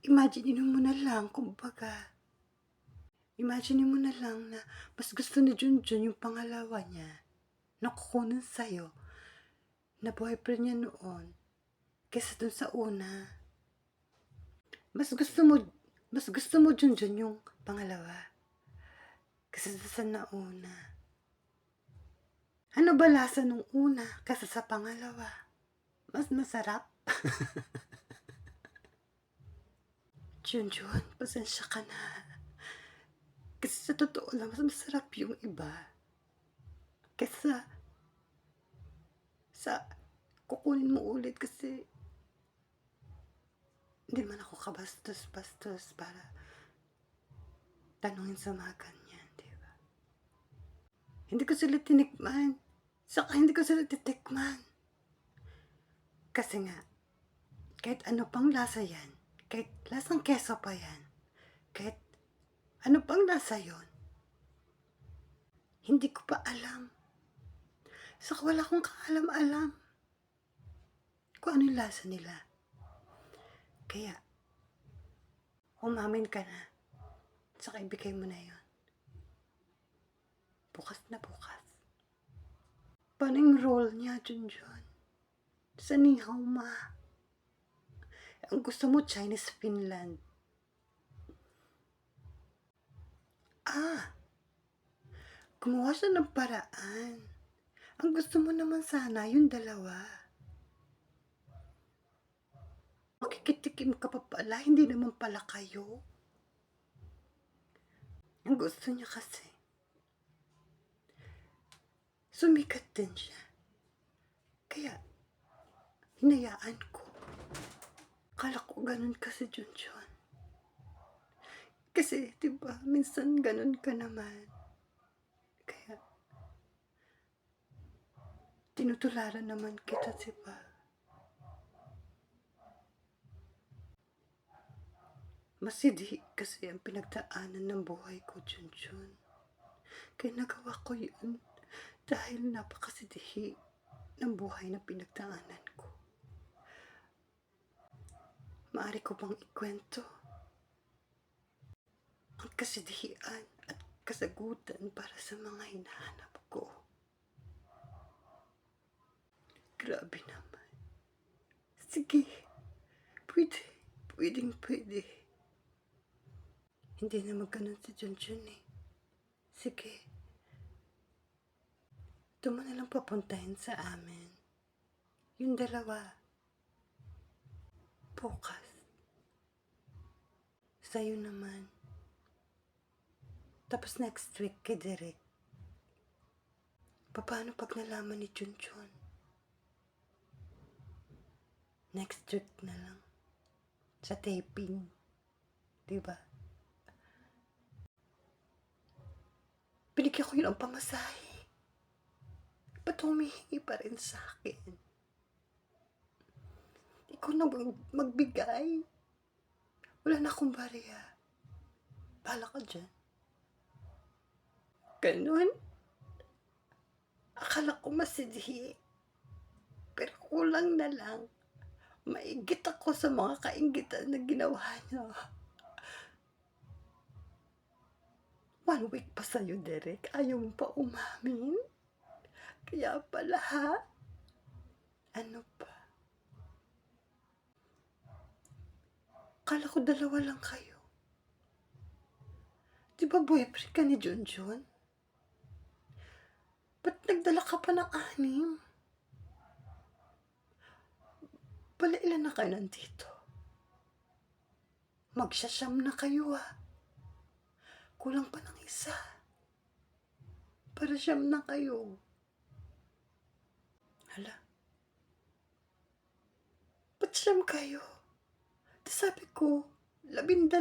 Imaginin mo na lang kumbaga, imaginin mo na lang na mas gusto ni Junjun yung pangalawa niya na kukunin sa'yo na boyfriend niya noon kaysa dun sa una. Mas gusto mo, mas gusto mo Junjun yung pangalawa kaysa dun sa nauna. Ano ba lasa nung una kaysa sa pangalawa? Mas masarap? Junjun, pasensya ka na. Kasi sa totoo lang, mas masarap yung iba. Kaysa sa kukunin mo ulit kasi hindi man ako kabastos-bastos para tanungin sa mga ganyan, diba? Hindi ko sila tinikman. Saka hindi ko sila titikman. Kasi nga, kahit ano pang lasa yan, kahit lasang keso pa yan, kahit ano pang lasa yon, hindi ko pa alam. Saka wala akong kaalam-alam kung ano yung lasa nila. Kaya, umamin ka na. Saka ibigay mo na yon. Bukas na bukas. Paano yung role niya, Junjun? Sa Ni Hao Ma. Ang gusto mo, Chinese Finland. Gumawa siya ng paraan. Ang gusto mo naman sana, yung dalawa. Makikitikim ka pa pala, hindi naman pala kayo. Ang gusto niya kasi, sumikat din siya. Kaya, hinayaan ko. Akala ko ganun kasi, Junjun. Kasi, diba, minsan ganun ka naman. Kaya, tinutularan naman kita, diba? Masidhi kasi ang pinagdaanan ng buhay ko, Junjun. Kaya nagawa ko yun dahil napakasidhi ng buhay na pinagdaanan ko. Maaari ko bang ikwento ang kasidhian at kasagutan para sa mga hinahanap ko? Grabe naman. Sige, pwede. Hindi naman ganun si Junjun eh. Sige, ito mo nalang papuntahin sa amin. Yung dalawa, bukas. Sa'yo naman. Tapos next week kay Derek. Paano pag nalaman ni Junjun? Next week na lang. Sa taping. Diba? Binigyan ko yun ang pamasahe. Ba't humihingi pa rin sa akin? Ikaw na magbigay. Wala na akong bariya. Bahala ka dyan. Ganun? Akala ko masidhi. Pero kulang na lang. Maigit ako sa mga kaingitan na ginawa niya. 1 week pa sa'yo, Derek. Ayaw mo pa umamin? Kaya pala, ha? Ano pa? Akala ko dalawa lang kayo. Di ba boyfriend ka ni Junjun? Ba't nagdala ka pa ng 6? Pala ilan na kayo nandito? Magsasyam na kayo, ha? Kulang pa ng isa. Para siyam na kayo. Hala. Ba't siyam kayo? Di sabi ko, 12.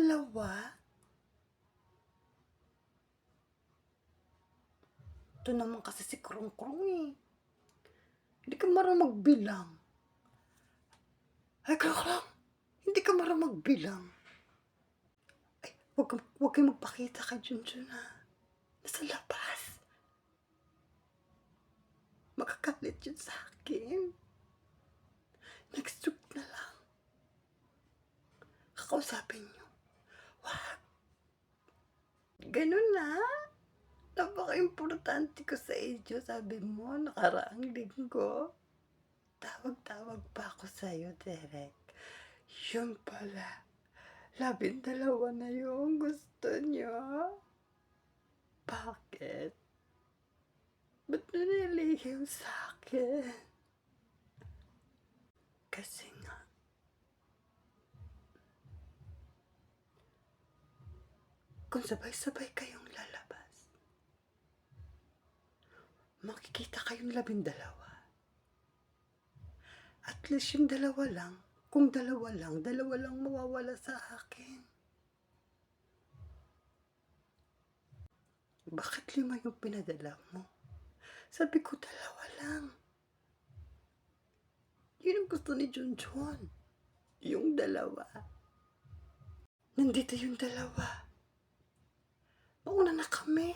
Ito naman kasi si Krong-Krong eh. Hindi ka marunong magbilang. Ay, Krong-Krong! Hindi ka marunong magbilang. Ay, huwag kayong magpakita kay Junjun ha. Nasa labas. Makakalit yun sa akin. Next week na lang. kakausapin niyo. Wag, ganun na. Napaka-importante ko sa inyo, sabi mo nakaraang linggo. Tawag-tawag pa ako sa'yo, Derek. Yun pala, 12 na yung gusto niyo. Bakit? Ba't nililihim sa'kin? Kasi nga, kung sabay-sabay kayong lalabas, makikita kayong 12. At least yung dalawa lang, kung dalawa lang mawawala sa akin. Bakit 5 yung pinadala mo? Sabi ko 2 lang. Yun ang gusto ni Junjun. Yung 2. Nandito yung 2. Mauna na kami.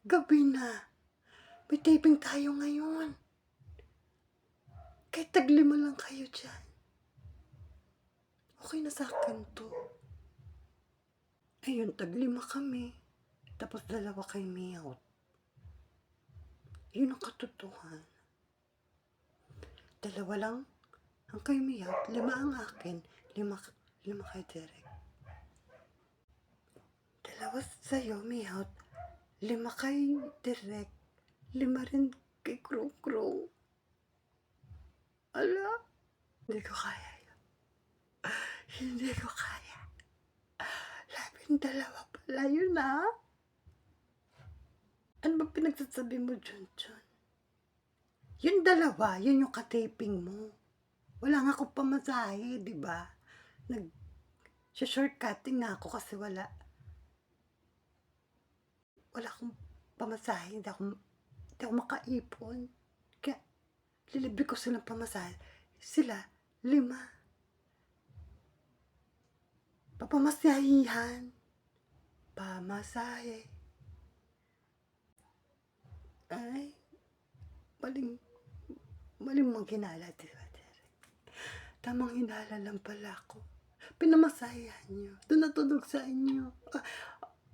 Gabi na. May taping tayo ngayon. Kahit 5 lang kayo dyan. Okay na sa akin to. Ayun, 5 kami. Tapos 2 kay Miyot. Yun ang katotohanan. 2 lang ang kay Miyot, 5 ang akin, 5 kay Derek. 2 sa'yo, Miyot, 5 kay Derek, 5 rin kay Krong. Ala, hindi ko kaya yun. Hindi ko kaya. 12 pala yun, ha? Ano ba pinagsasabi mo, Junjun? Yung 2, yun yung kataping mo. Wala nga akong pamasahe, di ba? Shortcutting nga ako kasi wala akong pamasahe, hindi ako makaipon. Kaya, lilibre ko silang pamasahe. Sila, 5. Papamasahihan. Pamasahe. Ay, maling mong hinala, di ba, Derek? Tamang hinala lang pala ako. Pinamasahihan niyo. Doon natulog sa inyo.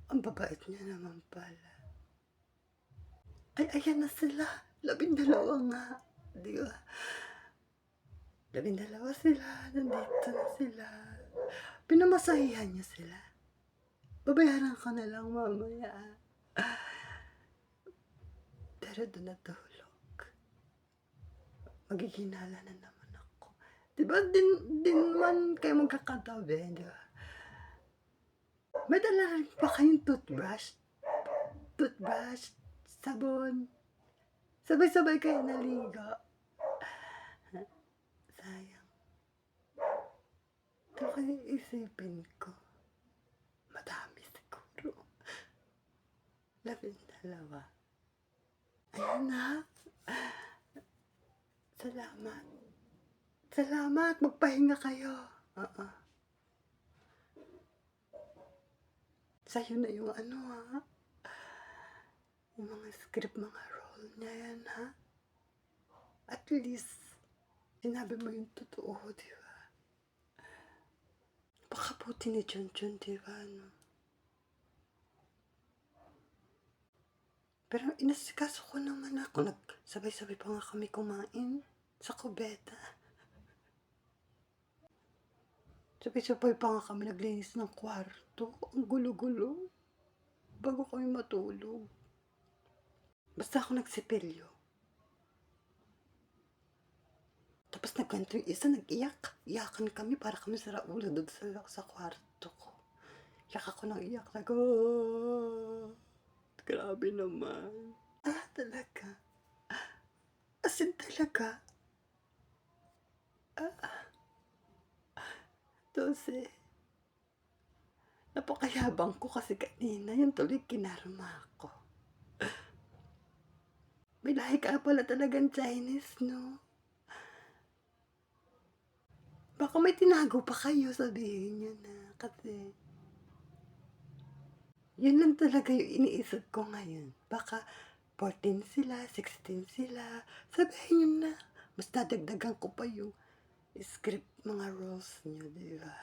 Ang babait niya naman pala. Ay, ayan na sila. 12 nga. Di ba? 12 sila. Nandito na sila. Pinamasahihan niyo sila. Babayaran ko na lang mamaya. Pero doon natulog. Maghihinala na naman ako. Di ba din man kayo magkakatabi, di ba? May dala rin pa kayong toothbrush, sabon. Sabay-sabay kayo naligo. Sayang. Ito kaya isipin ko. Madami siguro. 12. Ayan na. Salamat. Magpahinga kayo. Sa'yo na yung yung mga script, mga role niya yan, ha? At least, sinabi mo yung totoo, di ba? Baka puti ni Junjun, di ba, no? Pero inasikaso ko naman ako. Nagsabay-sabay pa nga kami kumain sa kubeta. Sabay-sabay pa nga kami naglinis ng kwarto. Ang gulo-gulo. Bago kami matulog. Basta ako nagsipilyo. Tapos nagkwento yung isa, nag-iyak. Iyakan kami para kami sa ulo doon sa kwarto ko. Iyak ako nang iyak. Grabe naman. Talaga. As in talaga. 12. Napakayabang ko kasi kanina yung tuloy kinarma ko. May lahi ka pala talagang Chinese, no? Baka may tinago pa kayo, sabihin nyo na. Kasi, yun lang talaga yung iniisip ko ngayon. Baka 14 sila, 16 sila. Sabihin nyo na. Mas dadagdagan ko pa yung script, mga roles nyo, di ba?